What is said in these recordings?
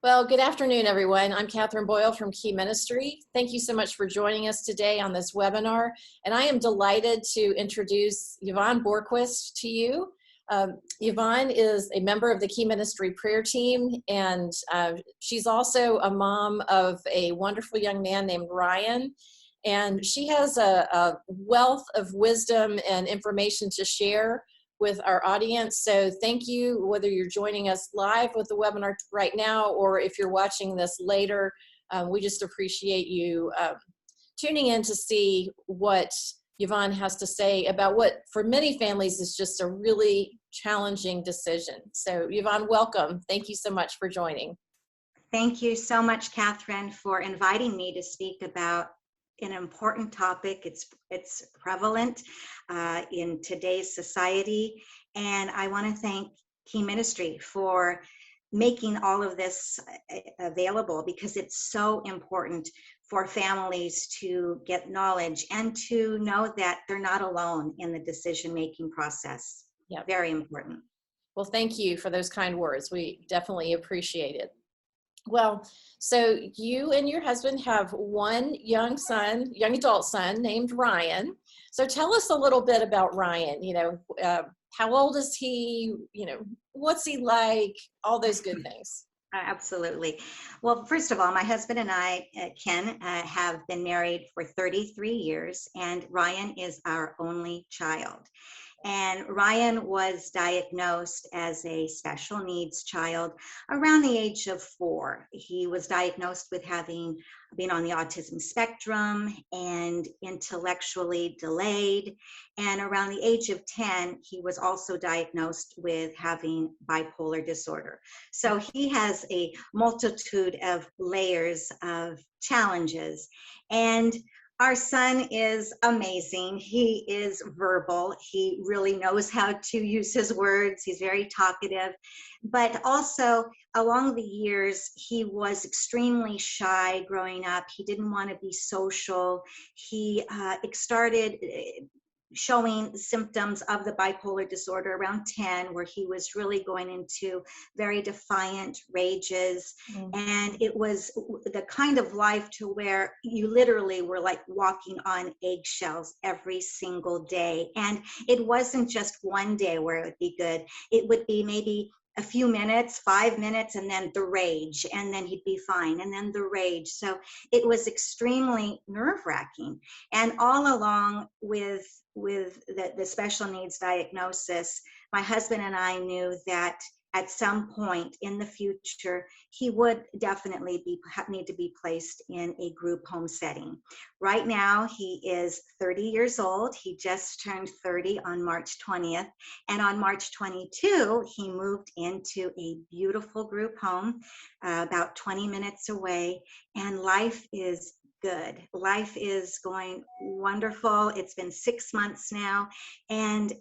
Well, good afternoon, everyone. I'm Catherine Boyle from Key Ministry. Thank you so much for joining us today on this webinar. And I am delighted to introduce Yvonne Borquist to you. Yvonne is a member of the Key Ministry prayer team, and she's also a mom of a wonderful young man named Ryan. And she has a wealth of wisdom and information to share with our audience. So thank you, whether you're joining us live with the webinar right now, or if you're watching this later. We just appreciate you tuning in to see what Yvonne has to say about what for many families is just a really challenging decision. So Yvonne, welcome. Thank you so much for joining. Thank you so much, Catherine, for inviting me to speak about an important topic. It's prevalent in today's society, and I want to thank Key Ministry for making all of this available, because it's so important for families to get knowledge and to know that they're not alone in the decision-making process. Yeah, very important. Well, thank you for those kind words. We definitely appreciate it. Well, so you and your husband have one young adult son named Ryan. So tell us a little bit about Ryan. How old is he? What's he like? All those good things. Absolutely. Well, first of all, my husband and I, Ken, have been married for 33 years, and Ryan is our only child. And Ryan was diagnosed as a special needs child around the age of 4. He was diagnosed with having been on the autism spectrum and intellectually delayed. And around the age of 10, he was also diagnosed with having bipolar disorder. So he has a multitude of layers of challenges. And our son is amazing. He is verbal. He really knows how to use his words. He's very talkative. But also, along the years, he was extremely shy growing up. He didn't want to be social. He started showing symptoms of the bipolar disorder around 10, where he was really going into very defiant rages. And it was the kind of life to where you literally were like walking on eggshells every single day. And it wasn't just one day where it would be good. It would be maybe a few minutes, 5 minutes, and then the rage, and then he'd be fine, and then the rage. So it was extremely nerve-wracking. And all along with the special needs diagnosis, my husband and I knew that at some point in the future, he would definitely need to be placed in a group home setting. Right now, he is 30 years old. He just turned 30 on March 20th. And on March 22, he moved into a beautiful group home about 20 minutes away. And life is good. Life is going wonderful. It's been 6 months now. And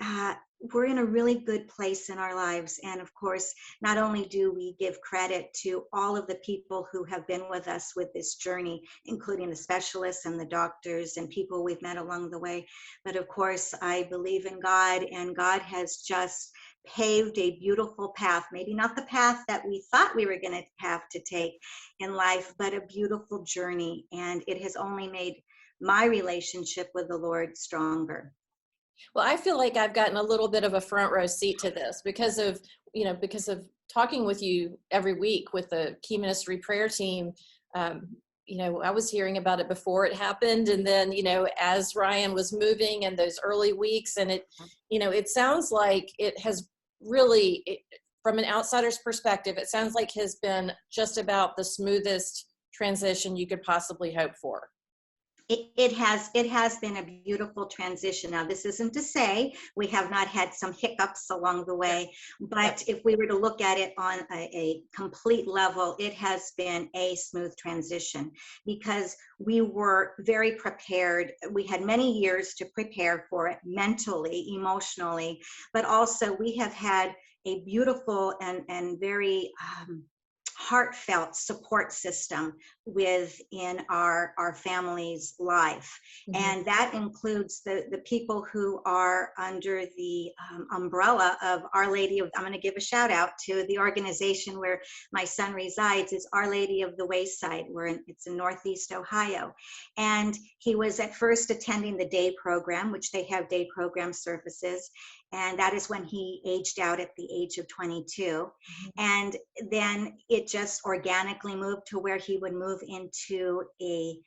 we're in a really good place in our lives. And of course, not only do we give credit to all of the people who have been with us with this journey, including the specialists and the doctors and people we've met along the way, but of course, I believe in God, and God has just paved a beautiful path, maybe not the path that we thought we were going to have to take in life, but a beautiful journey. And it has only made my relationship with the Lord stronger. Well, I feel like I've gotten a little bit of a front row seat to this because of talking with you every week with the Key Ministry prayer team. I was hearing about it before it happened. And then, as Ryan was moving in those early weeks, and it sounds like it has really, from an outsider's perspective, it sounds like has been just about the smoothest transition you could possibly hope for. It has been a beautiful transition. Now, this isn't to say we have not had some hiccups along the way, but if we were to look at it on a complete level, it has been a smooth transition because we were very prepared. We had many years to prepare for it mentally, emotionally, but also we have had a beautiful and very heartfelt support system within our family's life. And that includes the people who are under the umbrella of Our Lady of, I'm going to give a shout out to the organization where my son resides, is Our Lady of the Wayside, it's in Northeast Ohio. And he was at first attending the day program, which they have day program services. And that is when he aged out at the age of 22. And then it just organically moved to where he would move into a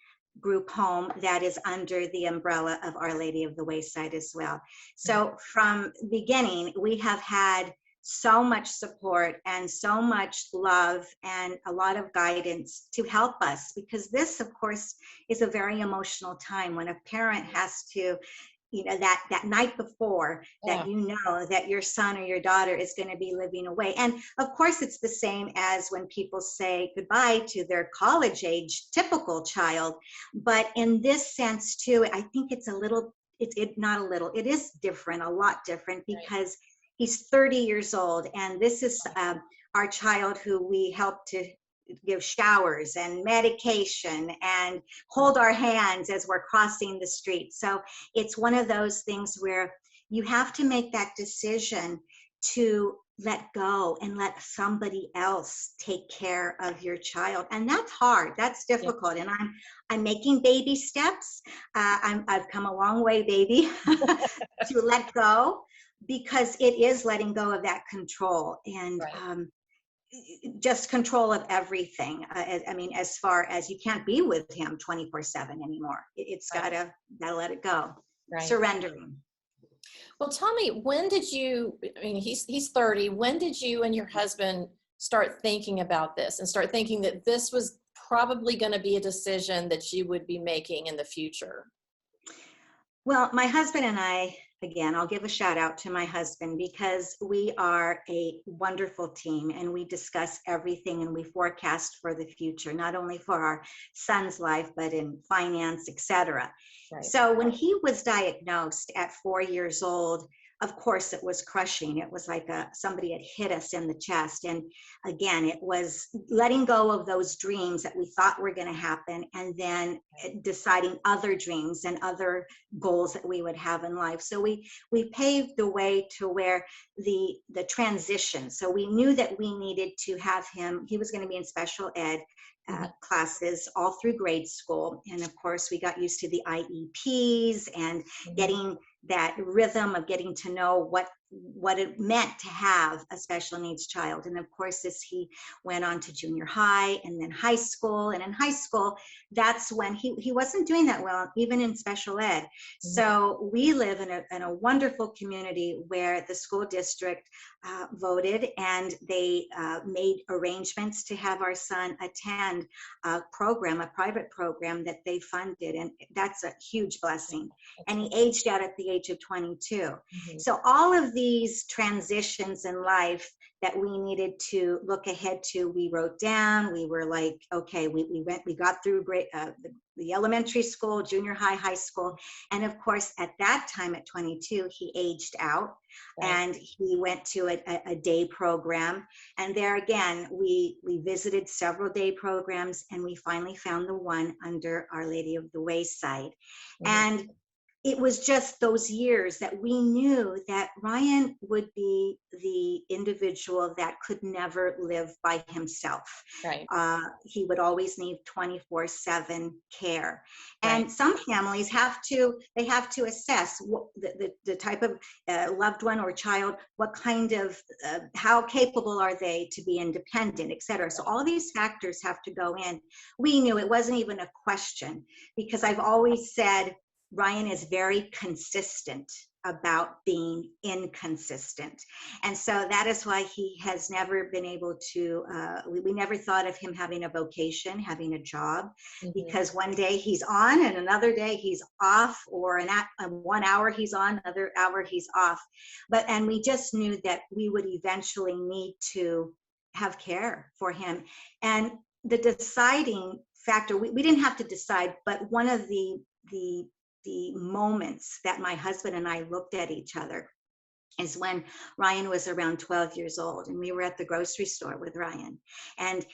group home that is under the umbrella of Our Lady of the Wayside as well. So from the beginning, we have had so much support and so much love and a lot of guidance to help us, because this, of course, is a very emotional time when a parent has to, that night before that, that your son or your daughter is going to be living away. And of course, it's the same as when people say goodbye to their college age typical child. But in this sense too, I think it's a little, not a little, it is different, a lot different, because he's 30 years old. And this is our child who we help to give showers and medication and hold our hands as we're crossing the street. So it's one of those things where you have to make that decision to let go and let somebody else take care of your child. And that's hard, that's difficult. And I'm making baby steps. I've come a long way, baby, to let go, because it is letting go of that control and just control of everything. I mean, as far as you can't be with him 24/7 anymore. It's gotta let it go. Surrendering. Well, tell me, when did you, I mean, he's 30. When did you and your husband start thinking about this and start thinking that this was probably going to be a decision that you would be making in the future? Well, my husband and I, again, I'll give a shout out to my husband, because we are a wonderful team and we discuss everything and we forecast for the future, not only for our son's life, but in finance, etc. So when he was diagnosed at 4 years old, of course, it was crushing. It was like somebody had hit us in the chest. And again, it was letting go of those dreams that we thought were going to happen, and then deciding other dreams and other goals that we would have in life. So we paved the way to where the transition. So we knew that we needed to have him. He was going to be in special ed classes all through grade school. And of course, we got used to the IEPs and getting that rhythm of getting to know what it meant to have a special needs child. And of course, as he went on to junior high and then high school, and in high school, that's when he wasn't doing that well, even in special ed. So we live in a wonderful community where the school district voted, and they made arrangements to have our son attend a private program that they funded. And that's a huge blessing. And he aged out at the age of 22. So all of these transitions in life that we needed to look ahead to, we wrote down. We were like, okay, we got through the elementary school, junior high, high school. And of course, at that time at 22, he aged out and he went to a day program. And there again, we visited several day programs, and we finally found the one under Our Lady of the Wayside. And it was just those years that we knew that Ryan would be the individual that could never live by himself. He would always need 24/7 care. And some families have to assess the type of loved one or child, what kind of, how capable are they to be independent, etc. So all of these factors have to go in. We knew it wasn't even a question, because I've always said, Ryan is very consistent about being inconsistent. And so that is why he has never been able to, we never thought of him having a vocation, having a job, because one day he's on and another day he's off, or 1 hour he's on, another hour he's off. And we just knew that we would eventually need to have care for him. And the deciding factor, we didn't have to decide, but one of the moments that my husband and I looked at each other is when Ryan was around 12 years old, and we were at the grocery store with Ryan, and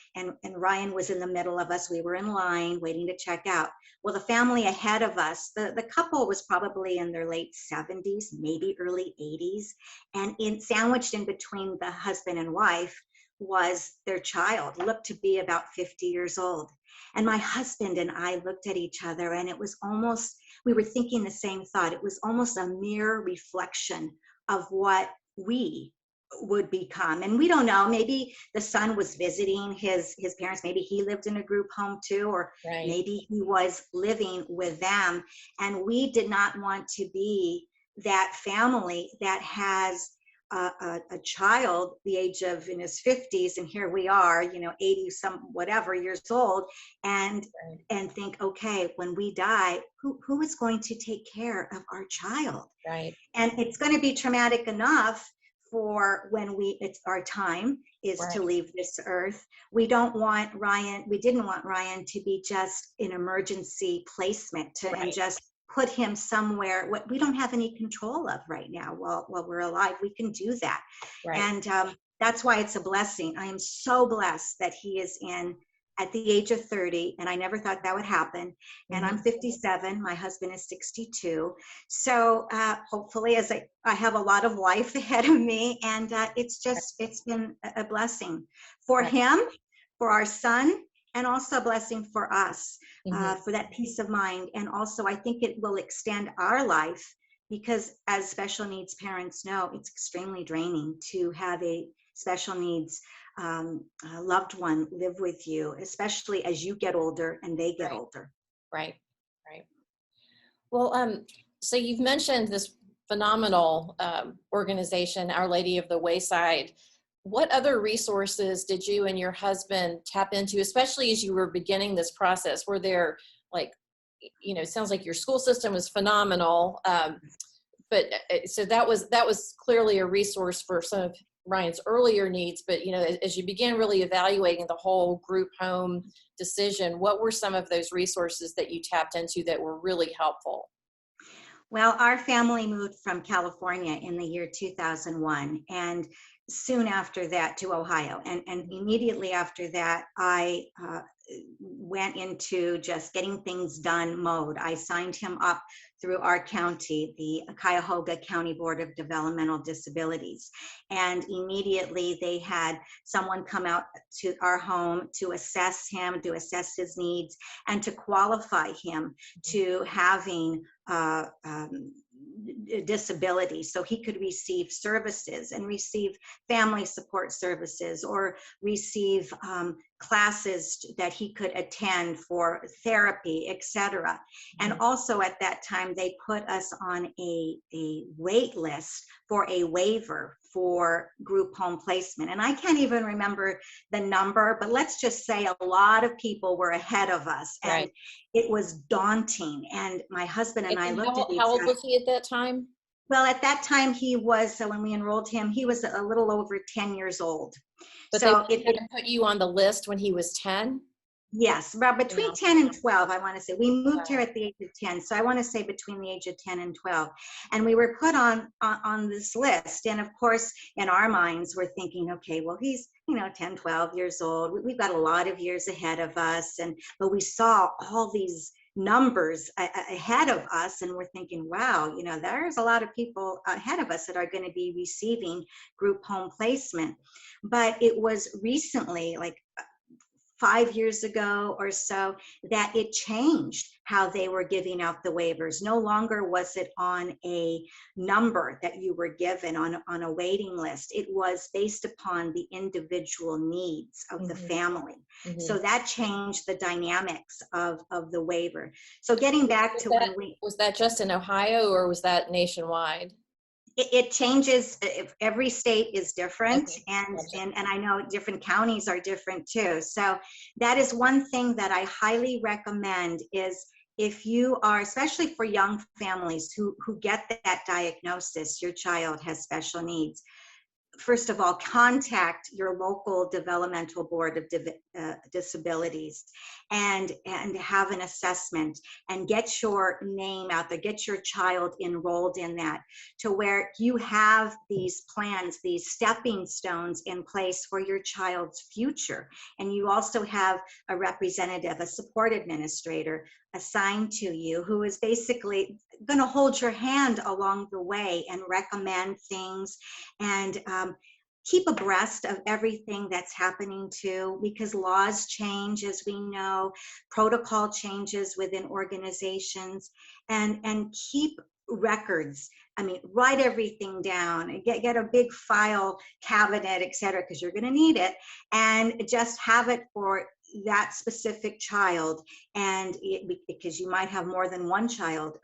Ryan was in the middle of us. We were in line waiting to check out. Well, the family ahead of us, the couple was probably in their late 70s, maybe early 80s, and sandwiched in between the husband and wife was their child, looked to be about 50 years old. And my husband and I looked at each other, and it was almost, we were thinking the same thought. It was almost a mirror reflection of what we would become. And we don't know, maybe the son was visiting his parents, maybe he lived in a group home too, or Right. maybe he was living with them. And we did not want to be that family that has a child the age of in his 50s, and here we are, 80 some whatever years old, and Right. and think, okay, when we die, who is going to take care of our child? Right. And it's going to be traumatic enough for when it's our time is Right. to leave this earth. We didn't want Ryan to be just an emergency placement and just put him somewhere what we don't have any control of right now while we're alive. We can do that. Right. And that's why it's a blessing. I am so blessed that he is at the age of 30, and I never thought that would happen. And I'm 57, my husband is 62. So hopefully as I have a lot of life ahead of me, and it's been a blessing for him, for our son, and also a blessing for us, for that peace of mind. And also I think it will extend our life, because as special needs parents know, it's extremely draining to have a special needs loved one live with you, especially as you get older and they get older. Right. Well, so you've mentioned this phenomenal organization, Our Lady of the Wayside. What other resources did you and your husband tap into, especially as you were beginning this process? Were there, like, it sounds like your school system was phenomenal, but so that was clearly a resource for some of Ryan's earlier needs. But as you began really evaluating the whole group home decision, what were some of those resources that you tapped into that were really helpful? Well, our family moved from California in the year 2001, and soon after that to Ohio. And immediately after that, I went into just getting things done mode. I signed him up through our county, the Cuyahoga County Board of Developmental Disabilities. And immediately they had someone come out to our home to assess him, to assess his needs, and to qualify him to having disability, so he could receive services and receive family support services, or receive classes that he could attend for therapy, etc. And also at that time, they put us on a wait list for a waiver for group home placement. And I can't even remember the number, but let's just say a lot of people were ahead of us. And it was daunting. And my husband and I looked at each other. How old was he at that time? Well, at that time, he was, when we enrolled him, he was a little over 10 years old. But so they put you on the list when he was 10? Yes, about between 10 and 12, I want to say. We moved here at the age of 10, so I want to say between the age of 10 and 12. And we were put on this list. And of course, in our minds, we're thinking, okay, well, he's 10, 12 years old. We've got a lot of years ahead of us. But we saw all these numbers ahead of us, and we're thinking, wow, there's a lot of people ahead of us that are going to be receiving group home placement. But it was recently, like 5 years ago or so, that it changed how they were giving out the waivers. No longer was it on a number that you were given on a waiting list. It was based upon the individual needs of the family. So that changed the dynamics of the waiver. So getting back to was that just in Ohio, or was that nationwide? It changes. Every state is different, and I know different counties are different too. So that is one thing that I highly recommend, is if you are, especially for young families who get that diagnosis, your child has special needs, first of all, contact your local developmental board of disabilities and have an assessment and get your name out there, get your child enrolled in that, to where you have these plans, these stepping stones in place for your child's future. And you also have a representative, a support administrator assigned to you, who is basically going to hold your hand along the way and recommend things and keep abreast of everything that's happening too, because laws change, as we know, protocol changes within organizations, and keep records. I mean, write everything down, get a big file cabinet, et cetera, because you're going to need it, and just have it for that specific child. And because you might have more than one child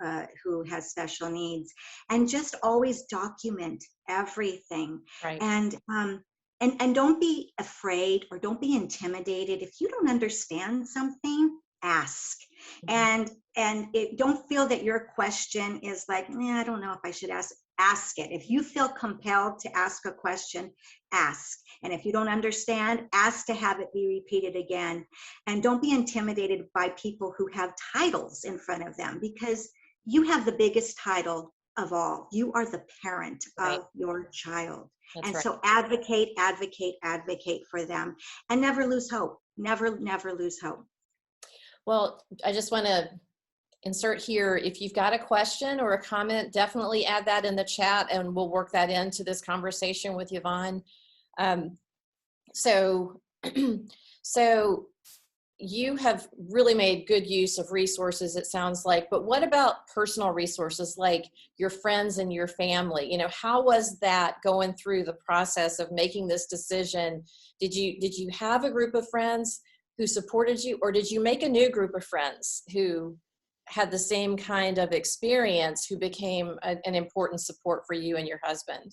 who has special needs, and just always document everything. Right. And don't be afraid or don't be intimidated. If you don't understand something, ask. Mm-hmm. And don't feel that your question is like, I don't know if I should ask it. If you feel compelled to ask a question, ask. And if you don't understand, ask to have it be repeated again. And don't be intimidated by people who have titles in front of them, because you have the biggest title of all. You are the parent Right. of your child. That's and right. so advocate for them, and never lose hope. Never lose hope. Well, I just want to insert here, if you've got a question or a comment, definitely add that in the chat and we'll work that into this conversation with Yvonne. So you have really made good use of resources, it sounds like, but what about personal resources like your friends and your family? You know, how was that going through the process of making this decision? Did you have a group of friends who supported you, or did you make a new group of friends who had the same kind of experience, who became an important support for you and your husband?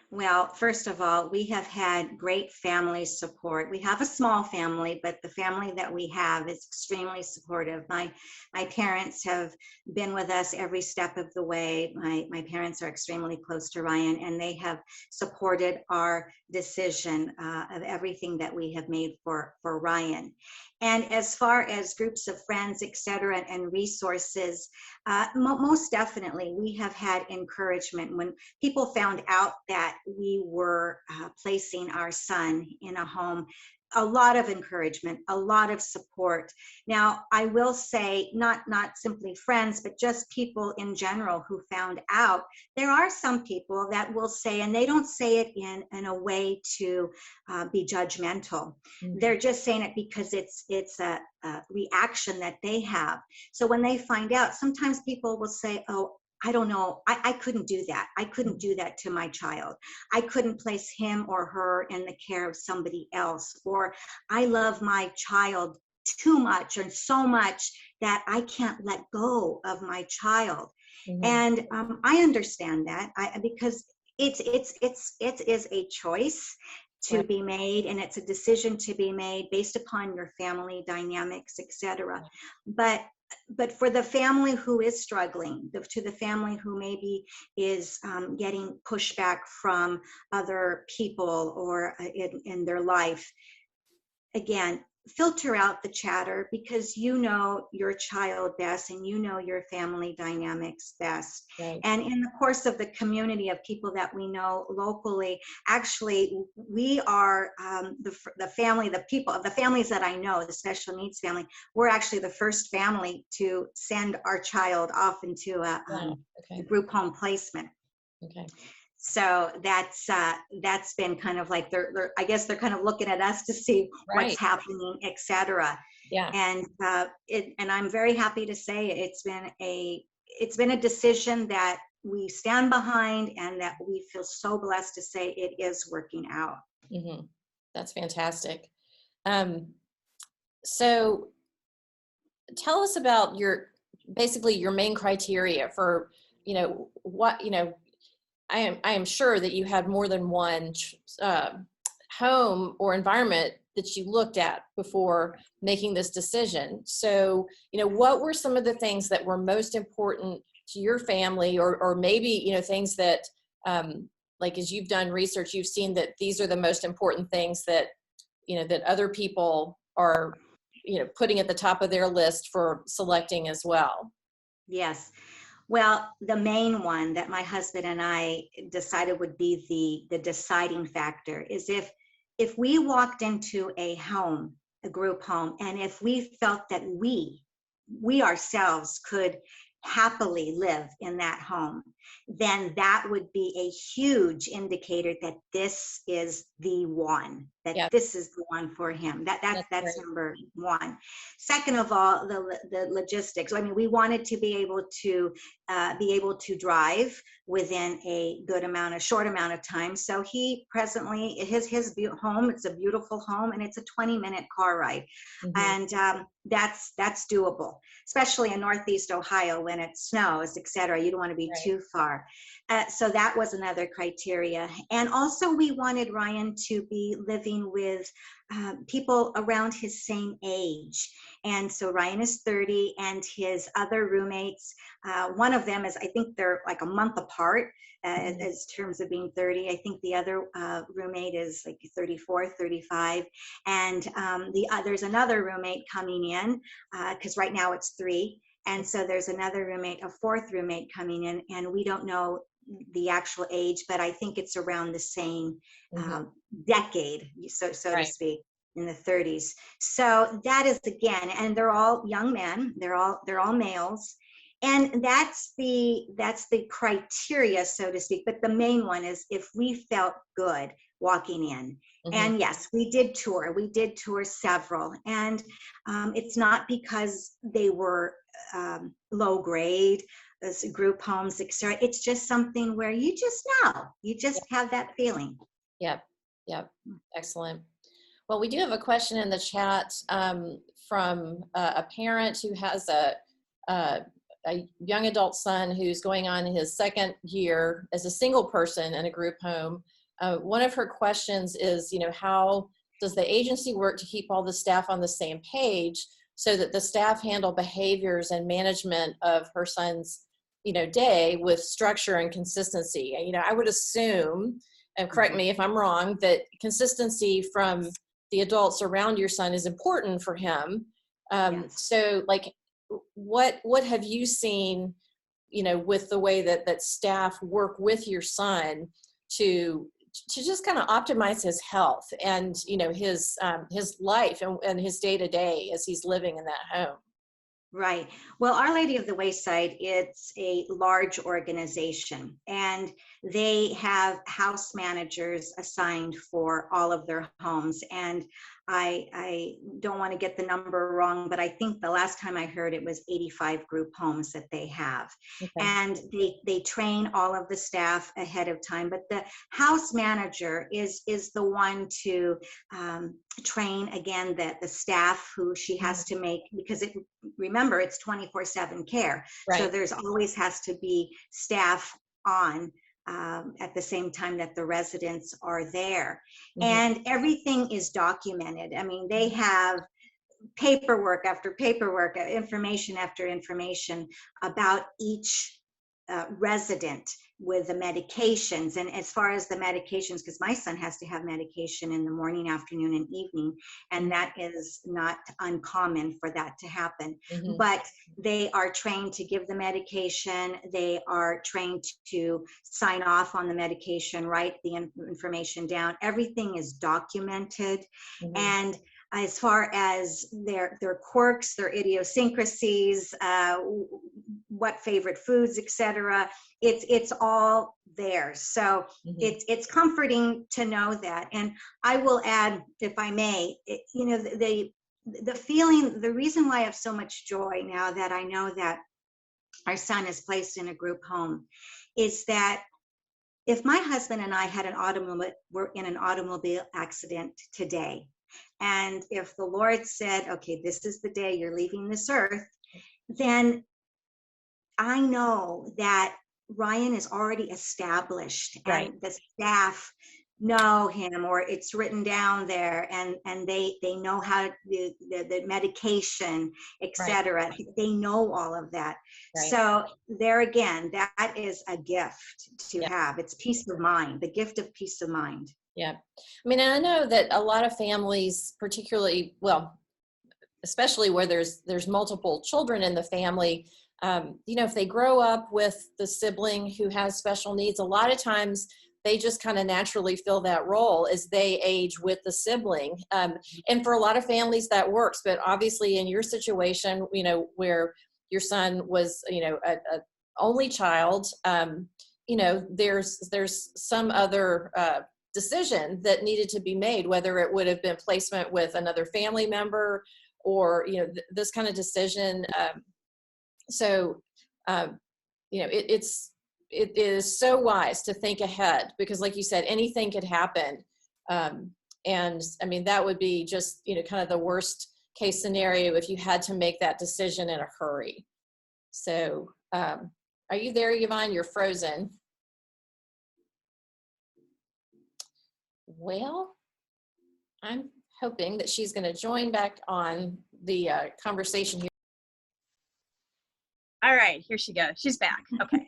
Well, first of all, we have had great family support. We have a small family, but the family that we have is extremely supportive. My parents have been with us every step of the way. My parents are extremely close to Ryan, and they have supported our decision of everything that we have made for Ryan. And as far as groups of friends, et cetera, and resources, most definitely we have had encouragement. When people found out that we were placing our son in a home, a lot of encouragement, a lot of support. Now, I will say, not simply friends, but just people in general who found out. There are some people that will say, and they don't say it in a way to be judgmental. Mm-hmm. They're just saying it because it's a reaction that they have. So when they find out, sometimes people will say, oh, I don't know, I couldn't do that. I couldn't do that to my child. I couldn't place him or her in the care of somebody else. Or I love my child too much and so much that I can't let go of my child. Mm-hmm. And I understand that because it is a choice to be made, and it's a decision to be made based upon your family dynamics, etc. But for the family who is struggling, to the family who maybe is getting pushback from other people or in their life, again, filter out the chatter, because you know your child best and you know your family dynamics best. Right. And in the course of the community of people that we know locally, actually, we are the families that I know, the special needs family, we're actually the first family to send our child off into a group home placement. Okay. So that's been kind of like I guess they're kind of looking at us to see what's happening, etc. Yeah. And and I'm very happy to say it's been a decision that we stand behind, and that we feel so blessed to say it is working out. Mm-hmm. That's fantastic. So tell us about your main criteria for, I am sure that you had more than one home or environment that you looked at before making this decision. So, what were some of the things that were most important to your family, or maybe, things that, like, as you've done research, you've seen that these are the most important things that, that other people are, putting at the top of their list for selecting as well. Yes. Well, the main one that my husband and I decided would be the deciding factor is if we walked into a home, a group home, and if we felt that we ourselves could happily live in that home, then that would be a huge indicator that this is the one, that Yeah, this is the one for him. That's great. number one. Second of all, the logistics. I mean, we wanted to be able to drive within a short amount of time. So he presently, his home, it's a beautiful home, and it's a 20-minute car ride. And that's doable, especially in Northeast Ohio when it snows, et cetera. You don't want to be too far. So that was another criteria. And also we wanted Ryan to be living with people around his same age. And so Ryan is 30, and his other roommates, one of them is, I think they're like a month apart as terms of being 30. I think the other roommate is like 34, 35. And there's another roommate coming in because right now it's 3. And so there's another roommate, a 4th roommate coming in, and we don't know the actual age, but I think it's around the same decade, so to speak, in the 30s. So that is, again, and they're all young men. They're all males. And that's the criteria, so to speak. But the main one is if we felt good walking in. And yes, we did tour several. And it's not because they were low grade, group homes, etc. It's just something where you just have that feeling. Yep. Excellent. Well, we do have a question in the chat from a parent who has a young adult son who's going on his 2nd year as a single person in a group home. One of her questions is, how does the agency work to keep all the staff on the same page so that the staff handle behaviors and management of her son's, day with structure and consistency? I would assume, and correct me if I'm wrong, that consistency from the adults around your son is important for him. So, like, what have you seen, with the way that staff work with your son to just kind of optimize his health and, his life and his day-to-day as he's living in that home? Right. Well, Our Lady of the Wayside, it's a large organization, and they have house managers assigned for all of their homes. And I don't want to get the number wrong, but I think the last time I heard it was 85 group homes that they have. And they train all of the staff ahead of time. But the house manager is the one to train, again, the staff who she has to make, because remember, it's 24/7 care. So there's always has to be staff on at the same time that the residents are there. And everything is documented. I mean, they have paperwork after paperwork, information after information about each resident with the medications. And as far as the medications, because my son has to have medication in the morning, afternoon, and evening, and that is not uncommon for that to happen. But they are trained to give the medication. They are trained to sign off on the medication, write the information down. Everything is documented. And as far as their quirks, their idiosyncrasies, what favorite foods, etc., it's all there. So it's comforting to know that. And I will add, if I may, the feeling, the reason why I have so much joy now that I know that our son is placed in a group home is that if my husband and I were in an automobile accident today, and if the Lord said, okay, this is the day you're leaving this earth, then I know that Ryan is already established, and the staff know him, or it's written down there, and they know how the medication, Right, etc. They know all of that. right. So there again, that is a gift to Yeah, have. It's peace of mind, the gift of peace of mind. yeah. I mean, I know that a lot of families, particularly, well, especially where there's multiple children in the family, you know, if they grow up with the sibling who has special needs, a lot of times they just kind of naturally fill that role as they age with the sibling. And for a lot of families that works, but obviously in your situation, you know, where your son was, you know, a only child, you know, there's some other decision that needed to be made, whether it would have been placement with another family member, or you know, this kind of decision. So you know, it is so wise to think ahead, because like you said, anything could happen. And I mean, that would be just, you know, kind of the worst case scenario if you had to make that decision in a hurry. So are you there, Yvonne? You're frozen. Well, I'm hoping that she's going to join back on the conversation here. All right, here she goes. She's back. Okay.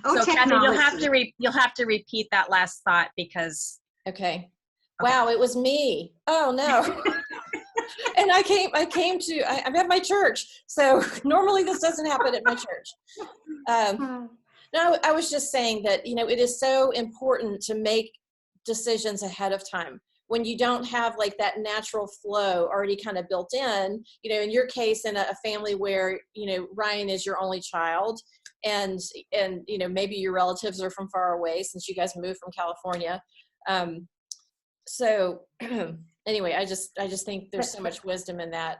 Oh, So Kathy, technology. you'll have to repeat that last thought because. Okay. Wow, it was me. Oh no. And I'm at my church. So normally this doesn't happen at my church. No, I was just saying that, you know, it is so important to make decisions ahead of time when you don't have like that natural flow already kind of built in. You know, in your case, in a family where, you know, Ryan is your only child, and you know, maybe your relatives are from far away since you guys moved from California. So anyway, I just think there's so much wisdom in that.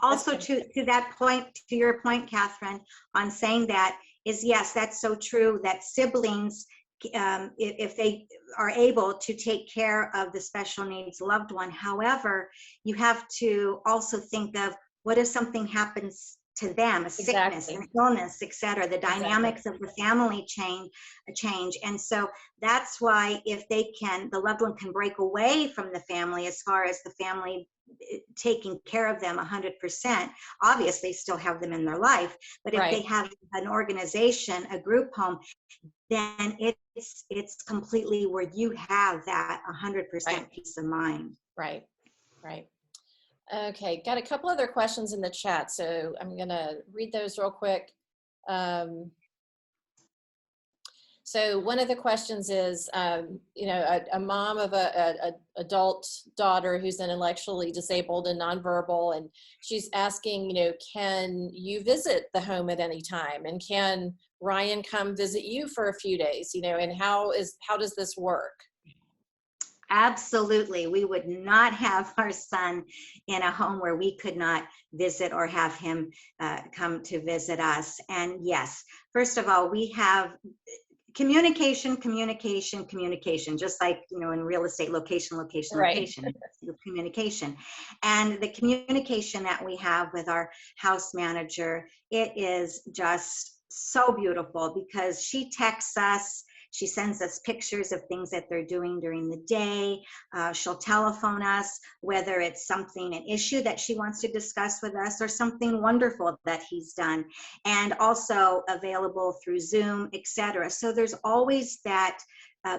Also, to that point, to your point, Catherine, on saying that, is yes, that's so true, that siblings, if they are able to take care of the special needs loved one. However, you have to also think of, what if something happens to them, a sickness, Exactly. an illness, etc. The dynamics of the family change. And so that's why, if they can, the loved one can break away from the family, as far as the family taking care of them 100%, obviously still have them in their life, but if they have an organization, a group home, then it's completely where you have that 100% peace of mind. Right. Okay, got a couple other questions in the chat, so I'm gonna read those real quick. So one of the questions is, you know, a mom of a adult daughter who's intellectually disabled and nonverbal, and she's asking, you know, can you visit the home at any time, and can Ryan come visit you for a few days, you know, and how does this work? Absolutely. We would not have our son in a home where we could not visit, or have him come to visit us. And yes, first of all, we have communication, just like, you know, in real estate, location, communication. And the communication that we have with our house manager, it is just so beautiful, because she texts us, she sends us pictures of things that they're doing during the day. She'll telephone us, whether it's something, an issue that she wants to discuss with us, or something wonderful that he's done, and also available through Zoom, etc. So there's always that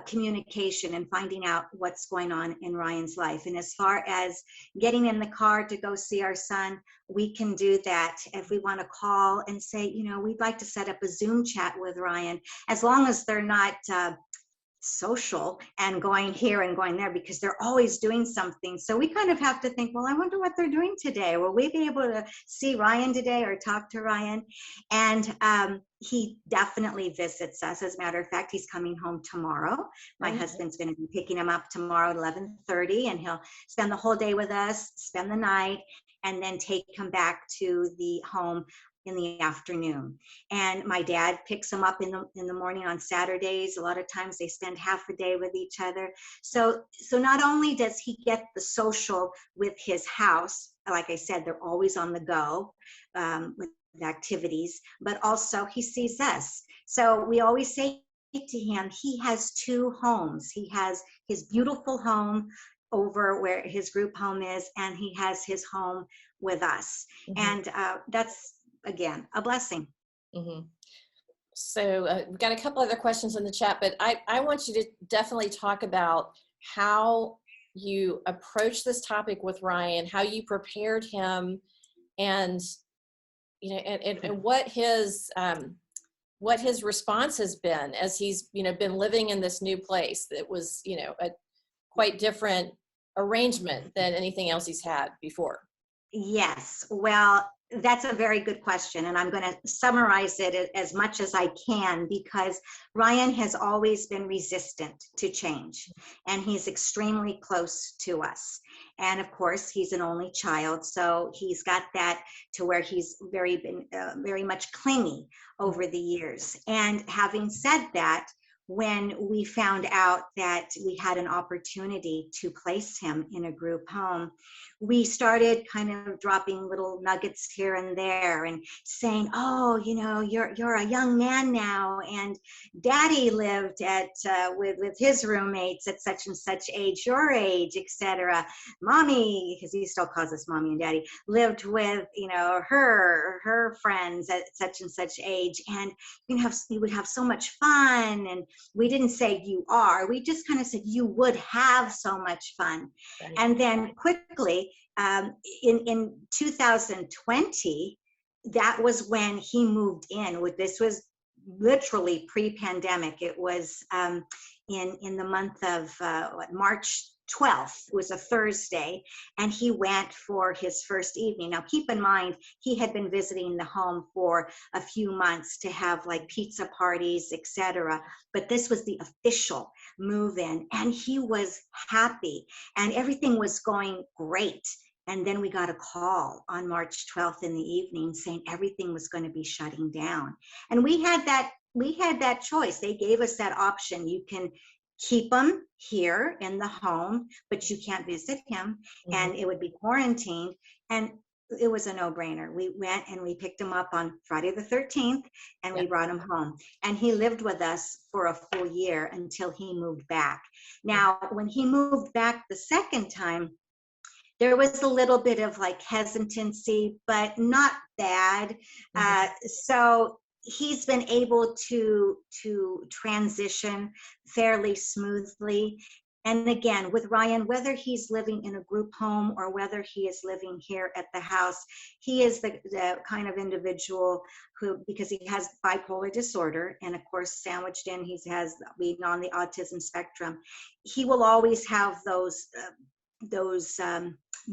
communication and finding out what's going on in Ryan's life. And as far as getting in the car to go see our son, we can do that. If we want to call and say, you know, we'd like to set up a Zoom chat with Ryan, as long as they're not social and going here and going there, because they're always doing something. So we kind of have to think, well, I wonder what they're doing today. Will we be able to see Ryan today, or talk to Ryan? And he definitely visits us. As a matter of fact, he's coming home tomorrow. My husband's going to be picking him up tomorrow at 11:30, and he'll spend the whole day with us, spend the night, and then take him back to the home in the afternoon. And my dad picks him up in the morning on Saturdays. A lot of times they spend half a day with each other. So not only does he get the social with his house, like I said, they're always on the go with activities, but also he sees us. So we always say to him, he has two homes. He has his beautiful home over where his group home is, and he has his home with us. And that's, again, a blessing. So we've got a couple other questions in the chat, but I want you to definitely talk about how you approach this topic with Ryan, how you prepared him, and and what his response has been as he's been living in this new place that was a quite different arrangement than anything else he's had before. Yes, well, that's a very good question, and I'm going to summarize it as much as I can, because Ryan has always been resistant to change, and he's extremely close to us. And of course, he's an only child, so he's got that to where he's very much clingy over the years. And having said that, when we found out that we had an opportunity to place him in a group home, we started kind of dropping little nuggets here and there and saying, oh, you're a young man now, and daddy lived with his roommates at such and such age, your age, etc. Mommy, because he still calls us mommy and daddy, lived with her friends at such and such age, and we would have so much fun. And we didn't say you are, we just kind of said you would have so much fun. Right. And then quickly, in 2020, that was when he moved in. This was literally pre-pandemic. It was in the month of March 12th. It was a Thursday, and he went for his first evening. Now, keep in mind, he had been visiting the home for a few months to have like pizza parties, etc. But this was the official move-in, and he was happy, and everything was going great. And then we got a call on March 12th in the evening saying everything was going to be shutting down. And we had that choice. They gave us that option. You can keep him here in the home, but you can't visit him, and it would be quarantined. And it was a no-brainer. We went and we picked him up on Friday the 13th, and we brought him home. And he lived with us for a full year until he moved back. Now, when he moved back the second time, there was a little bit of like hesitancy, but not bad. So he's been able to transition fairly smoothly. And again, with Ryan, whether he's living in a group home or whether he is living here at the house, he is the kind of individual who, because he has bipolar disorder, and of course sandwiched in, being on the autism spectrum, he will always have those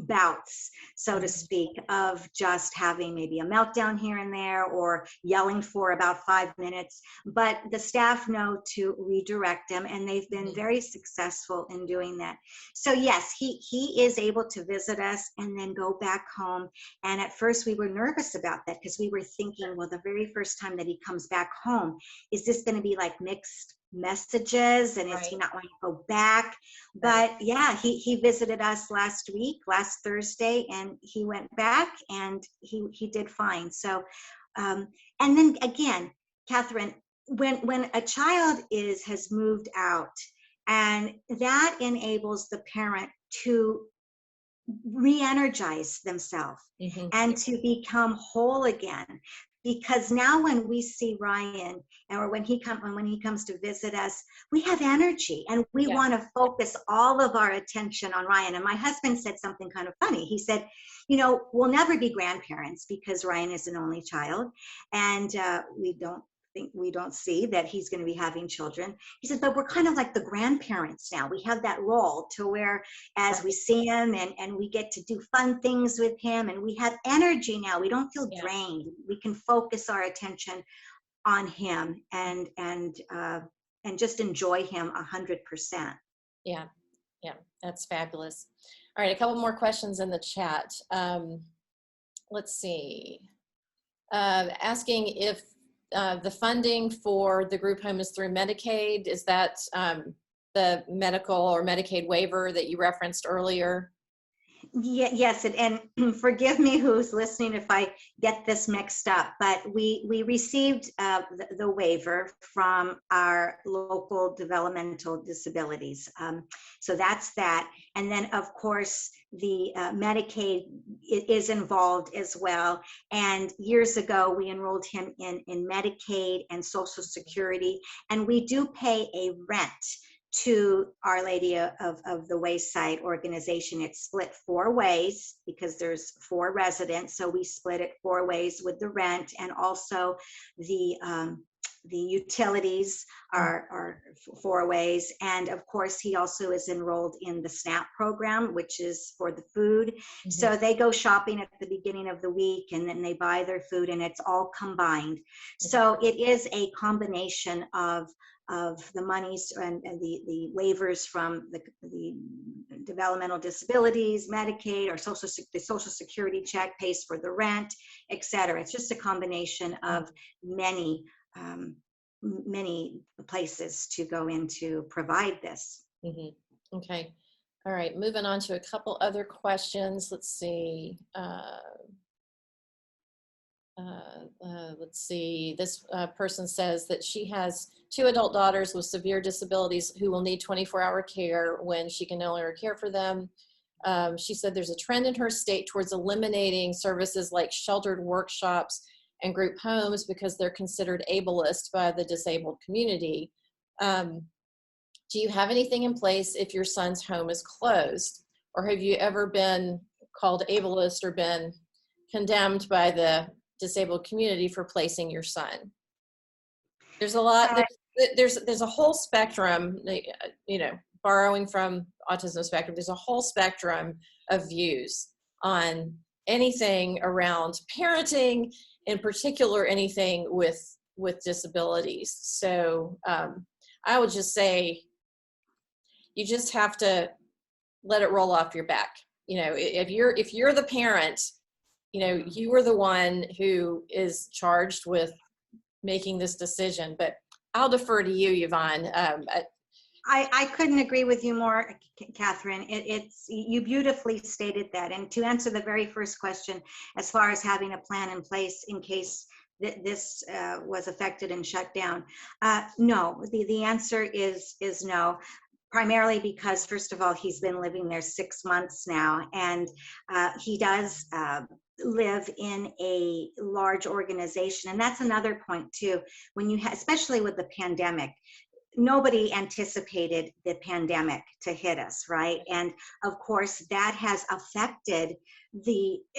bouts, so to speak, of just having maybe a meltdown here and there, or yelling for about 5 minutes. But the staff know to redirect him, and they've been very successful in doing that. So yes, he is able to visit us and then go back home. And at first we were nervous about that, because we were thinking, well, the very first time that he comes back home, is this going to be like mixed messages, and is he not wanting to go back? But yeah, he visited us last Thursday, and he went back, and he did fine. So and then again, Catherine, when a child has moved out, and that enables the parent to re-energize themselves and to become whole again. Because now when we see Ryan, or when he comes to visit us, we have energy, and we want to focus all of our attention on Ryan. And my husband said something kind of funny. He said, we'll never be grandparents because Ryan is an only child, and we don't see that he's going to be having children. He said, but we're kind of like the grandparents now. We have that role to where as we see him and we get to do fun things with him, and we have energy now. We don't feel drained. We can focus our attention on him and just enjoy him 100%. Yeah, that's fabulous. All right, a couple more questions in the chat. Let's see. Asking if the funding for the group home is through Medicaid. Is that the medical or Medicaid waiver that you referenced earlier? Yeah, yes, and forgive me who's listening if I get this mixed up, but we received the waiver from our local developmental disabilities. So that's that. And then, of course, the Medicaid is involved as well. And years ago, we enrolled him in Medicaid and Social Security, and we do pay a rent to Our Lady of the Wayside organization. It's split 4 ways because there's 4 residents, so we split it 4 ways with the rent, and also the utilities are 4 ways. And of course, he also is enrolled in the SNAP program, which is for the food. Mm-hmm. So they go shopping at the beginning of the week, and then they buy their food, and it's all combined. Mm-hmm. So it is a combination of the monies and the waivers from the developmental disabilities, Medicaid, or the Social Security check pays for the rent, et cetera. It's just a combination of many places to go in to provide this. Mm-hmm. Okay. All right. Moving on to a couple other questions. Let's see. Let's see. This person says that she has 2 adult daughters with severe disabilities who will need 24-hour care when she can no longer care for them. She said there's a trend in her state towards eliminating services like sheltered workshops and group homes because they're considered ableist by the disabled community. Do you have anything in place if your son's home is closed? Or have you ever been called ableist or been condemned by the disabled community for placing your son? There's a lot, there's a whole spectrum, you know, borrowing from autism spectrum, there's a whole spectrum of views on anything around parenting, in particular anything with disabilities. So I would just say you just have to let it roll off your back. You know, if you're the parent, you know, you are the one who is charged with making this decision. But I'll defer to you, Yvonne. I couldn't agree with you more, Catherine. You beautifully stated that. And to answer the very first question, as far as having a plan in place in case this was affected and shut down, no. The answer is no. Primarily because, first of all, he's been living there 6 months now, and he does live in a large organization. And that's another point too. When you especially with the pandemic, nobody anticipated the pandemic to hit us, right? And of course, that has affected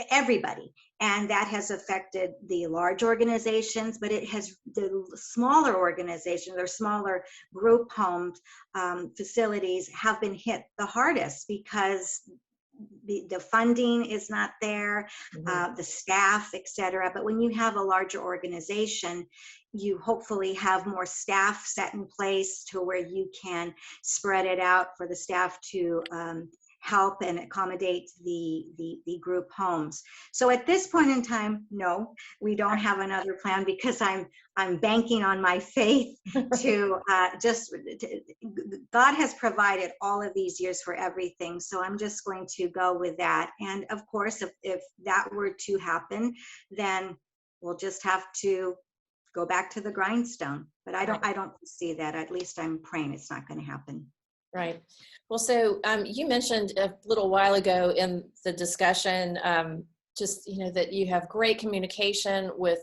everybody, and that has affected the large organizations, but it has the smaller organizations or smaller group homes, facilities have been hit the hardest because the funding is not there, the staff, et cetera. But when you have a larger organization, you hopefully have more staff set in place to where you can spread it out for the staff to help and accommodate the group homes. So at this point in time, no, we don't have another plan because I'm banking on my faith to God has provided all of these years for everything. So I'm just going to go with that. And of course, if that were to happen, then we'll just have to go back to the grindstone. But I don't see that. At least I'm praying it's not going to happen. Right. Well, so you mentioned a little while ago in the discussion, just, you know, that you have great communication with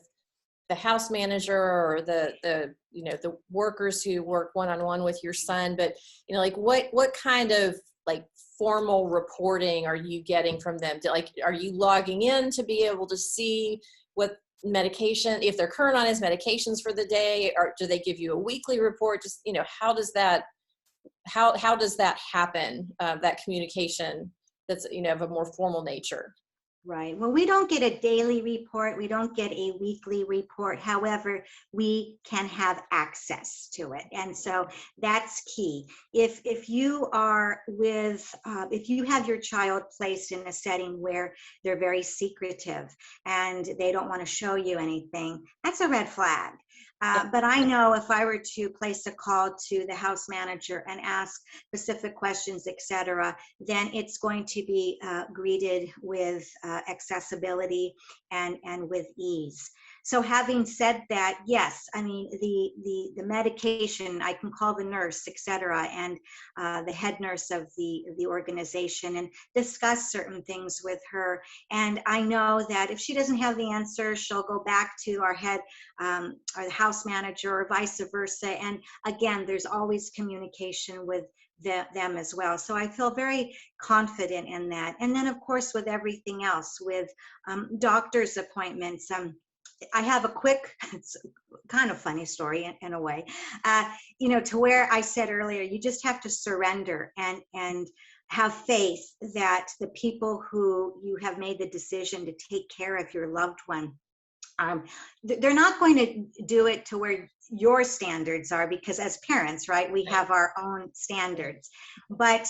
the house manager or the you know, the workers who work one-on-one with your son. But, you know, like what kind of like formal reporting are you getting from them? Are you logging in to be able to see what medication, if they're current on his medications for the day, or do they give you a weekly report? Just, you know, how does that happen, that communication that's, you know, of a more formal nature? Right. Well, we don't get a daily report. We don't get a weekly report. However, we can have access to it. And so that's key. If you are if you have your child placed in a setting where they're very secretive and they don't want to show you anything, that's a red flag. But I know if I were to place a call to the house manager and ask specific questions, et cetera, then it's going to be greeted with accessibility and with ease. So having said that, yes, I mean, the medication, I can call the nurse, et cetera, and the head nurse of the organization and discuss certain things with her. And I know that if she doesn't have the answer, she'll go back to our head or the house manager or vice versa. And again, there's always communication with them as well. So I feel very confident in that. And then of course, with everything else, with doctor's appointments, I have a quick, it's kind of funny story in a way, you know, to where I said earlier, you just have to surrender and have faith that the people who you have made the decision to take care of your loved one, they're not going to do it to where your standards are, because as parents, right, we have our own standards. But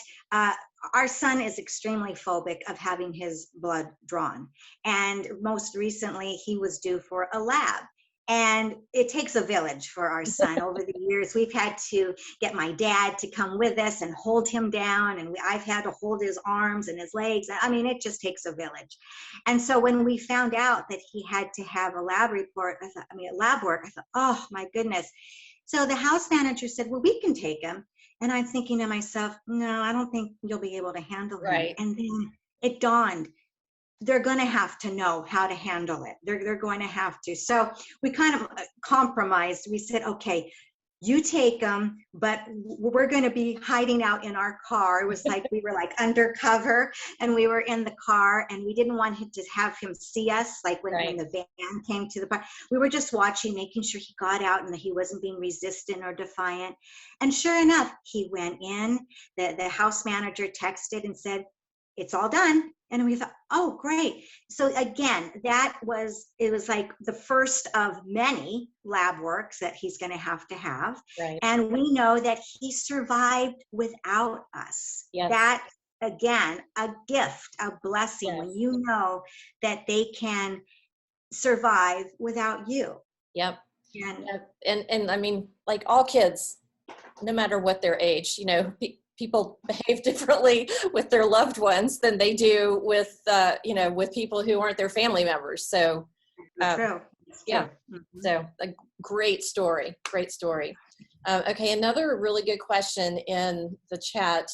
our son is extremely phobic of having his blood drawn. And most recently, he was due for a lab. And it takes a village for our son. Over the years, we've had to get my dad to come with us and hold him down. And I've had to hold his arms and his legs. I mean, it just takes a village. And so when we found out that he had to have a lab report, lab work, I thought, oh my goodness. So the house manager said, well, we can take him. And I'm thinking to myself, no, I don't think you'll be able to handle him. Right. And then it dawned, they're going to have to know how to handle it. They're going to have to. So we kind of compromised. We said, okay, you take them, but we're going to be hiding out in our car. It was like we were like undercover, and we were in the car, and we didn't want him to have him see us, like when the van came to the park. We were just watching, making sure he got out and that he wasn't being resistant or defiant. And sure enough, he went in. The house manager texted and said, it's all done. And we thought, oh, great. So again, it was like the first of many lab works that he's going to have. Right. And we know that he survived without us. Yes. That, again, a gift, a blessing, Yes. when you know that they can survive without you. Yep. And, And I mean, like all kids, no matter what their age, you know, people behave differently with their loved ones than they do with, you know, with people who aren't their family members. So, true. Yeah. Mm-hmm. So a great story. Okay. Another really good question in the chat,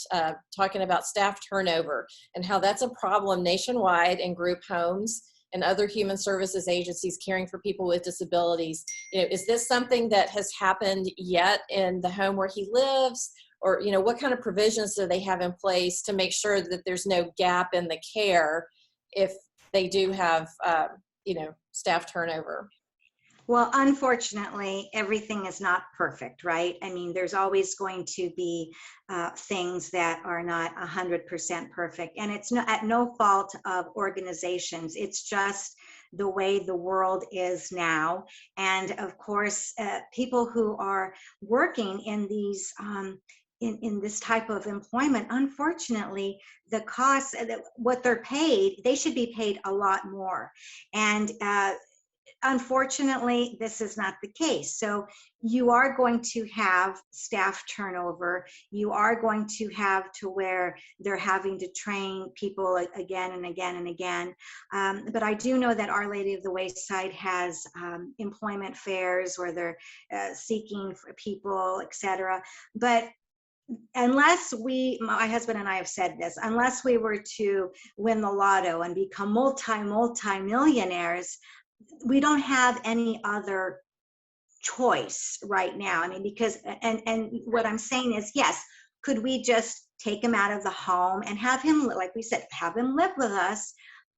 talking about staff turnover and how that's a problem nationwide in group homes and other human services agencies caring for people with disabilities. You know, is this something that has happened yet in the home where he lives? Or, you know, what kind of provisions do they have in place to make sure that there's no gap in the care if they do have, you know, staff turnover? Well, unfortunately, everything is not perfect, right? I mean, there's always going to be things that are not 100% perfect. And it's at no fault of organizations. It's just the way the world is now. And of course, people who are working in these in this type of employment, unfortunately, the costs, what they're paid, they should be paid a lot more. And unfortunately, this is not the case. So you are going to have staff turnover. You are going to have to where they're having to train people again and again and again. But I do know that Our Lady of the Wayside has employment fairs where they're seeking for people, etc. But unless my husband and I have said this, unless we were to win the lotto and become multi-millionaires, we don't have any other choice right now. I mean, because, and what I'm saying is, yes, could we just take him out of the home and have him, like we said, have him live with us?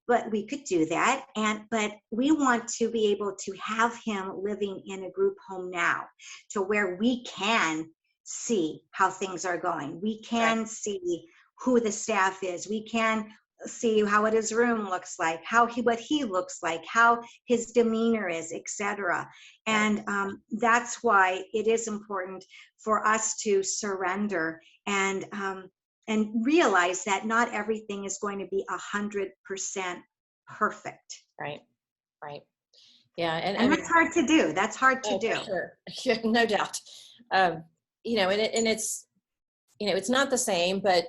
But we could do that. But we want to be able to have him living in a group home now, to where we can see how things are going. We can see who the staff is. We can see how his room looks like, what he looks like, how his demeanor is, etc. And that's why it is important for us to surrender and realize that not everything is going to be 100% perfect. Right. Yeah. And I And mean, that's hard to do. That's hard to oh, do. for sure. Yeah, no doubt. You know, and it's, you know, it's not the same, but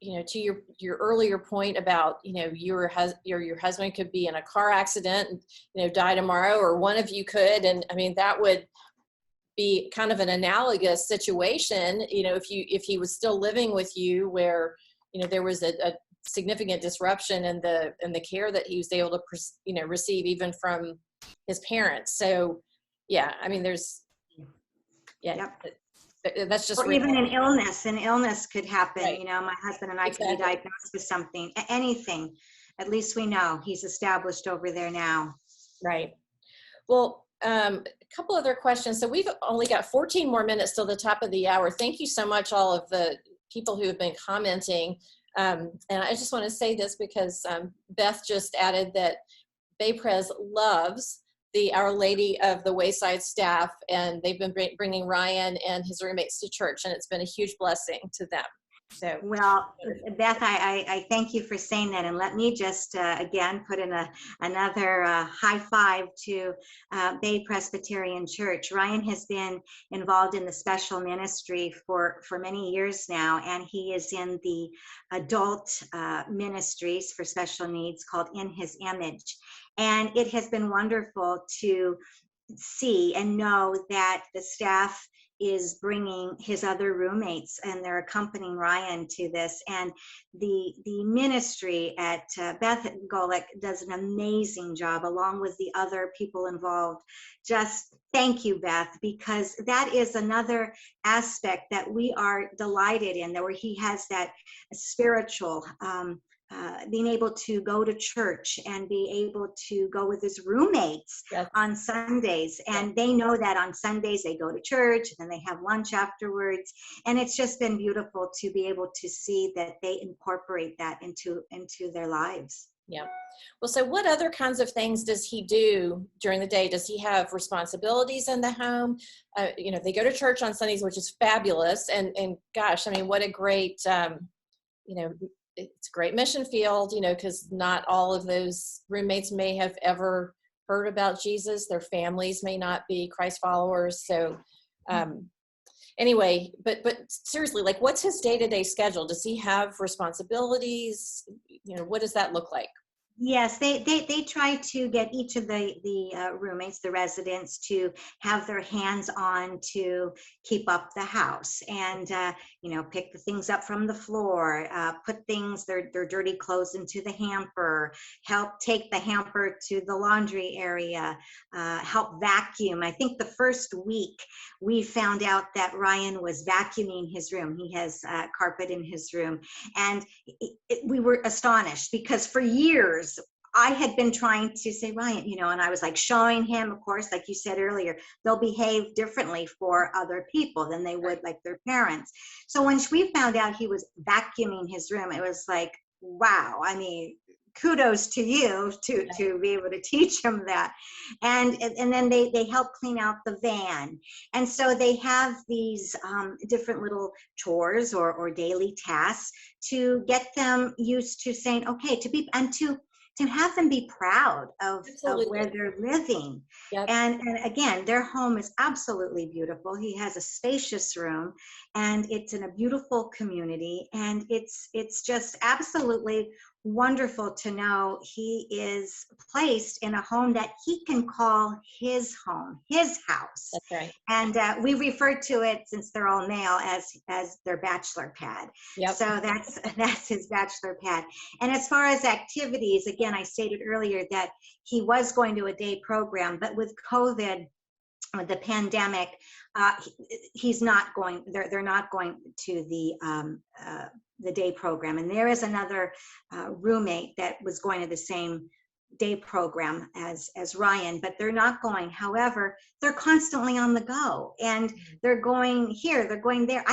you know, to your earlier point about, you know, your husband could be in a car accident and, you know, die tomorrow, or one of you could. And I mean, that would be kind of an analogous situation, you know, if he was still living with you, where, you know, there was a significant disruption in the care that he was able to, you know, receive even from his parents. So yeah, I mean, there's, yeah, Yep. that's just Or real. even an illness could happen. Right. You know, my husband and I could be Exactly. diagnosed with something, anything. At least we know he's established over there now. Right. Well, a couple other questions. So we've only got 14 more minutes till the top of the hour. Thank you so much, all of the people who have been commenting. And I just want to say this because Beth just added that Baypres loves the Our Lady of the Wayside staff, and they've been bringing Ryan and his roommates to church, and it's been a huge blessing to them. So, Well, Beth, I thank you for saying that. And let me just, again, put in another high five to Bay Presbyterian Church. Ryan has been involved in the special ministry for many years now, and he is in the adult ministries for special needs called In His Image. And it has been wonderful to see and know that the staff is bringing his other roommates, and they're accompanying Ryan to this. And the ministry at Beth Golick does an amazing job, along with the other people involved. Just thank you, Beth, because that is another aspect that we are delighted in, that where he has that spiritual being able to go to church and be able to go with his roommates yes. on Sundays. And they know that on Sundays they go to church and then they have lunch afterwards. And it's just been beautiful to be able to see that they incorporate that into their lives. Yeah. Well, so what other kinds of things does he do during the day? Does he have responsibilities in the home? You know, they go to church on Sundays, which is fabulous. And gosh, I mean, what a great, you know, it's a great mission field, you know, because not all of those roommates may have ever heard about Jesus. Their families may not be Christ followers. So anyway, but seriously, like, what's his day-to-day schedule? Does he have responsibilities? You know, what does that look like? Yes, they try to get each of the roommates, the residents, to have their hands on to keep up the house, and you know, pick the things up from the floor, put things, their dirty clothes into the hamper, help take the hamper to the laundry area, help vacuum. I think the first week we found out that Ryan was vacuuming his room. He has carpet in his room, and we were astonished because for years I had been trying to say, Ryan, you know, and I was like showing him, of course, like you said earlier, they'll behave differently for other people than they would like their parents. So when we found out he was vacuuming his room, it was like, wow. I mean, kudos to you to be able to teach him that. And then they help clean out the van. And so they have these different little chores or daily tasks to get them used to saying, okay, to have them be proud of where they're living. Yep. And again, their home is absolutely beautiful. He has a spacious room, and it's in a beautiful community. And it's just absolutely wonderful to know he is placed in a home that he can call his home, his house. That's right. And we refer to it, since they're all male, as their bachelor pad. Yep. So that's his bachelor pad. And as far as activities, again, I stated earlier that he was going to a day program, but with COVID, with the pandemic, he's not going. They're not going to the day program. And there is another roommate that was going to the same day program as Ryan, but they're not going. However, they're constantly on the go, and they're going here, they're going there.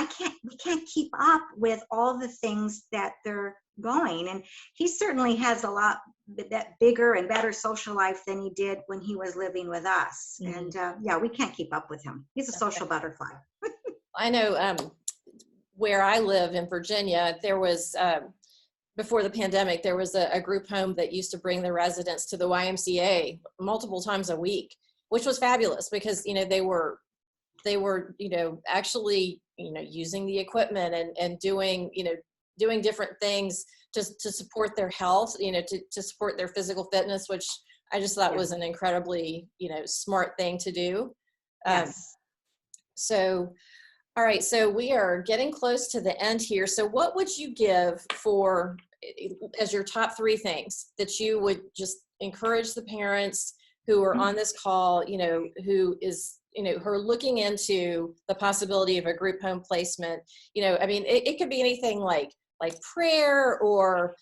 We can't keep up with all the things that they're going. And he certainly has a lot that bigger and better social life than he did when he was living with us. And yeah, we can't keep up with him. He's a social butterfly. I know where I live in Virginia, there was before the pandemic, there was a group home that used to bring the residents to the YMCA multiple times a week, which was fabulous because, they were, actually, using the equipment and doing, doing different things to support their health, to support their physical fitness, which I just thought was an incredibly, smart thing to do. Yes. So, all right, so we are getting close to the end here. So what would you give as your top 3 things that you would just encourage the parents who are on this call, who are looking into the possibility of a group home placement? It could be anything like prayer or,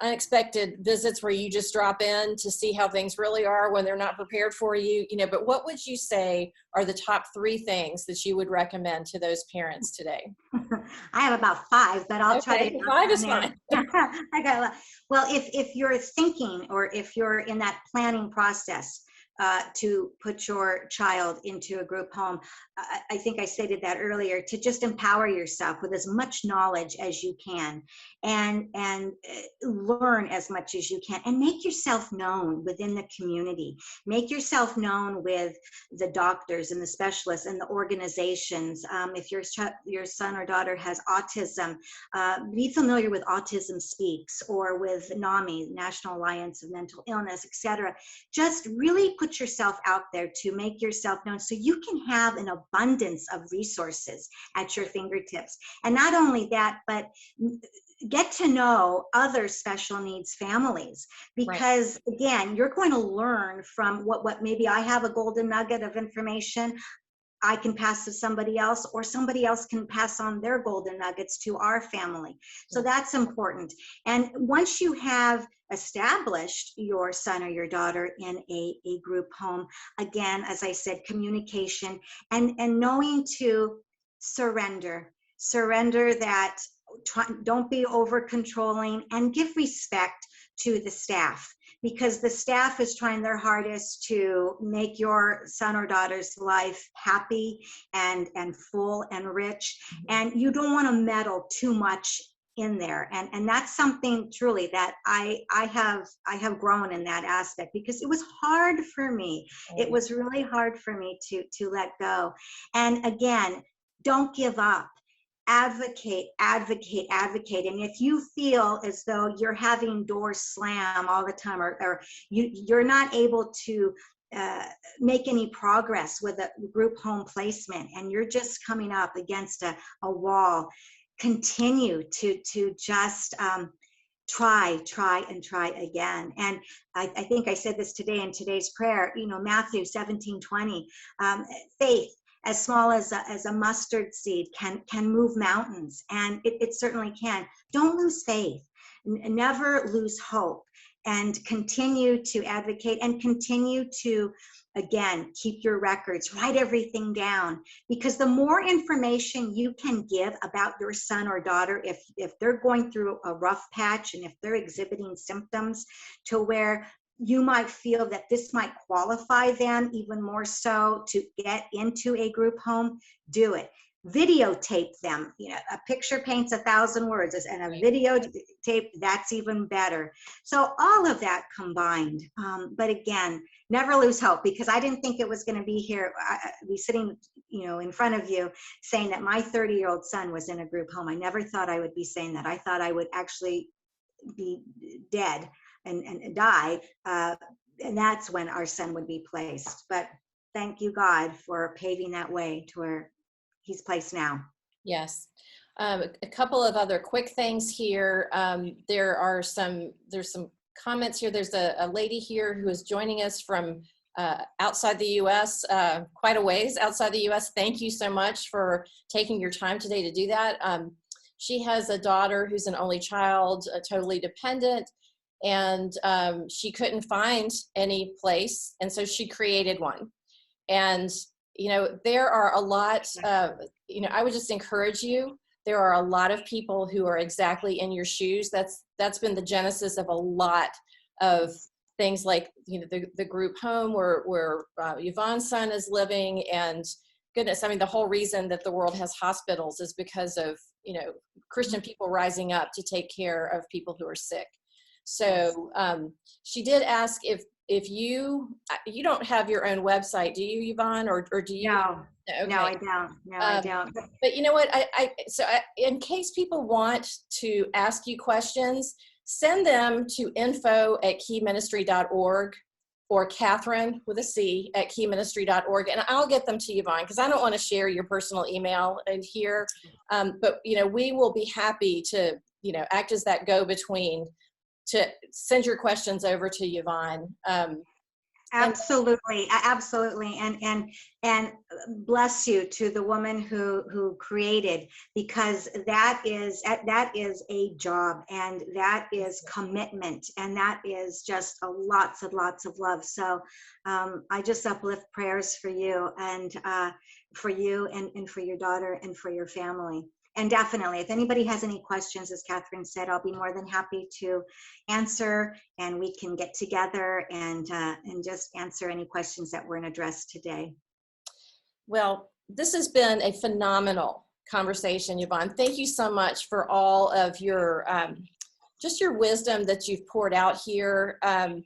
unexpected visits where you just drop in to see how things really are when they're not prepared for you, but what would you say are the top 3 things that you would recommend to those parents today? I have about 5, but I'll try to. 5 is fine. I got a lot. Well, if you're thinking or if you're in that planning process to put your child into a group home, I think I stated that earlier, to just empower yourself with as much knowledge as you can and learn as much as you can and make yourself known within the community. Make yourself known with the doctors and the specialists and the organizations. If your son or daughter has autism, be familiar with Autism Speaks or with NAMI, National Alliance of Mental Illness, etc. Just really put yourself out there to make yourself known so you can have an abundance of resources at your fingertips. And not only that, but get to know other special needs families, because again, you're going to learn from what maybe I have a golden nugget of information I can pass to somebody else, or somebody else can pass on their golden nuggets to our family. So that's important. And once you have established your son or your daughter in a group home, again, as I said, communication and knowing to surrender that. Don't be over controlling, and give respect to the staff, because the staff is trying their hardest to make your son or daughter's life happy and full and rich. And you don't want to meddle too much in there. And that's something truly that I have grown in that aspect, because it was hard for me. It was really hard for me to let go. And again, don't give up. Advocate. And if you feel as though you're having doors slam all the time, or you're not able to make any progress with a group home placement, and you're just coming up against a wall, continue to just try again. And I think I said this today in today's prayer, Matthew 17:20, faith as small as a mustard seed can move mountains, and it certainly can. Don't lose faith, never lose hope, and continue to advocate and continue to, again, keep your records, write everything down, because the more information you can give about your son or daughter, if they're going through a rough patch and if they're exhibiting symptoms to where you might feel that this might qualify them even more so to get into a group home, do it. Videotape them. A picture paints 1,000 words, and a videotape, that's even better. So all of that combined. But again, never lose hope, because I didn't think it was going to be here, be sitting, in front of you saying that my 30-year-old son was in a group home. I never thought I would be saying that. I thought I would actually be dead and die, and that's when our son would be placed. But thank you, God, for paving that way to where he's placed now. Yes. A couple of other quick things here. There's some comments here. There's a lady here who is joining us from outside the U.S., quite a ways outside the U.S. Thank you so much for taking your time today to do that. She has a daughter who's an only child, totally dependent, and she couldn't find any place, and so she created one. And there are a lot of, I would just encourage you, there are a lot of people who are exactly in your shoes. That's been the genesis of a lot of things like, the group home where Yvonne's son is living, and goodness, I mean, the whole reason that the world has hospitals is because of, Christian people rising up to take care of people who are sick. So she did ask if you don't have your own website, do you, Yvonne, or do you? No, Okay. no, I don't. No, I don't. But you know what? In case people want to ask you questions, send them to info@keyministry.org or Catherine with a C at keyministry.org, and I'll get them to Yvonne because I don't want to share your personal email in here. But we will be happy to act as that go-between to send your questions over to Yvonne. Absolutely, absolutely, and bless you to the woman who created, because that is a job, and that is commitment, and that is just lots and lots of love. So I just uplift prayers for you and for your daughter and for your family. And definitely, if anybody has any questions, as Catherine said, I'll be more than happy to answer, and we can get together and just answer any questions that weren't addressed today. Well, this has been a phenomenal conversation, Yvonne. Thank you so much for all of your just your wisdom that you've poured out here. I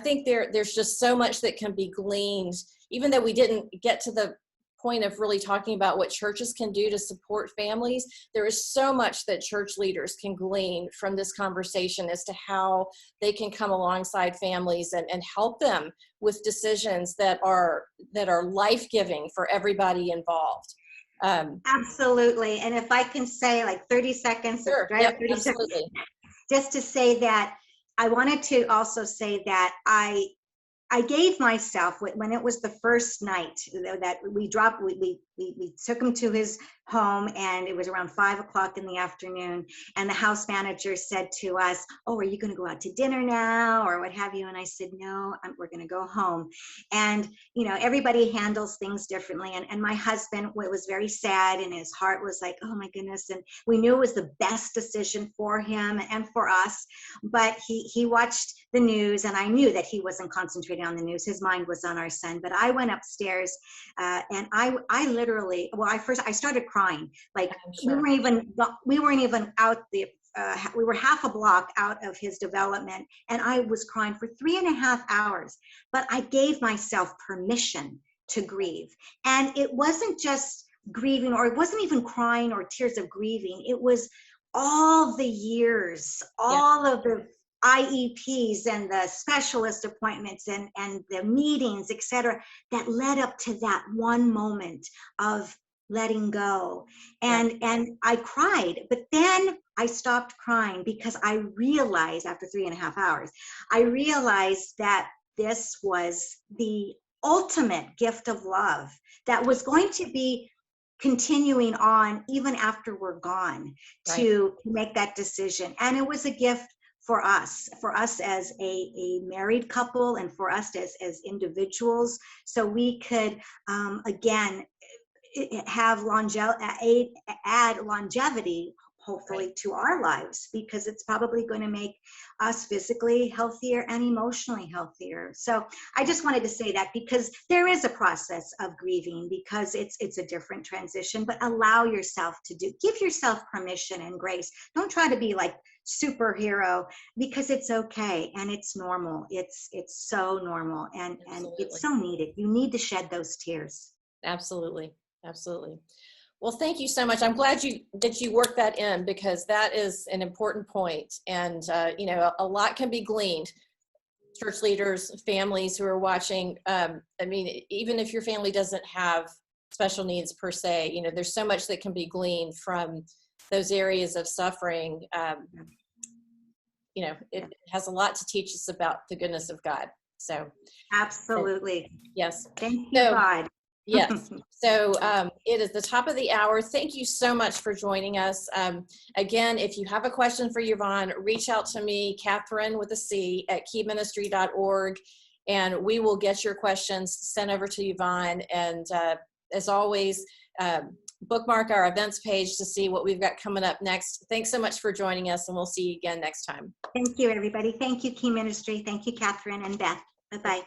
think there's just so much that can be gleaned, even though we didn't get to the point of really talking about what churches can do to support families. There is so much that church leaders can glean from this conversation as to how they can come alongside families and help them with decisions that are life-giving for everybody involved. Absolutely. And if I can say like 30 seconds, sure. Right? Yep, 30 absolutely. seconds, just to say that I wanted to also say that I gave myself, when it was the first night that we took him to his home, and it was around 5 o'clock in the afternoon, and the house manager said to us, "Oh, are you going to go out to dinner now?" or what have you. And I said, "No, we're going to go home." And, everybody handles things differently. And my husband was very sad, and his heart was like, "Oh my goodness." And we knew it was the best decision for him and for us. But he watched the news, and I knew that he wasn't concentrating on the news. His mind was on our son. But I went upstairs and I literally, I started crying. Like, sure. we weren't even out we were half a block out of his development, and I was crying for 3.5 hours. But I gave myself permission to grieve. And it wasn't just grieving, or it wasn't even crying or tears of grieving. It was all the years, all of the IEPs and the specialist appointments and the meetings, etc., that led up to that one moment of letting go. And I cried, but then I stopped crying because I realized, after 3.5 hours, I realized that this was the ultimate gift of love that was going to be continuing on even after we're gone, to make that decision. And it was a gift for us as a married couple, and for us as individuals, so we could again have add longevity, hopefully, to our lives, because it's probably going to make us physically healthier and emotionally healthier. So I just wanted to say that, because there is a process of grieving, because it's a different transition. But allow yourself give yourself permission and grace. Don't try to be like superhero, because it's okay and it's normal. It's so normal, and it's so needed. You need to shed those tears. Absolutely. Well, thank you so much. I'm glad that you worked that in, because that is an important point. And, a lot can be gleaned. Church leaders, families who are watching, even if your family doesn't have special needs per se, there's so much that can be gleaned from those areas of suffering. It has a lot to teach us about the goodness of God. So. Absolutely. Yes. Thank you, God. Yes. So it is the top of the hour. Thank you so much for joining us. Again, if you have a question for Yvonne, reach out to me, Catherine with a C, at keyministry.org, and we will get your questions sent over to Yvonne. And as always, bookmark our events page to see what we've got coming up next. Thanks so much for joining us, and we'll see you again next time. Thank you, everybody. Thank you, Key Ministry. Thank you, Catherine and Beth. Bye-bye.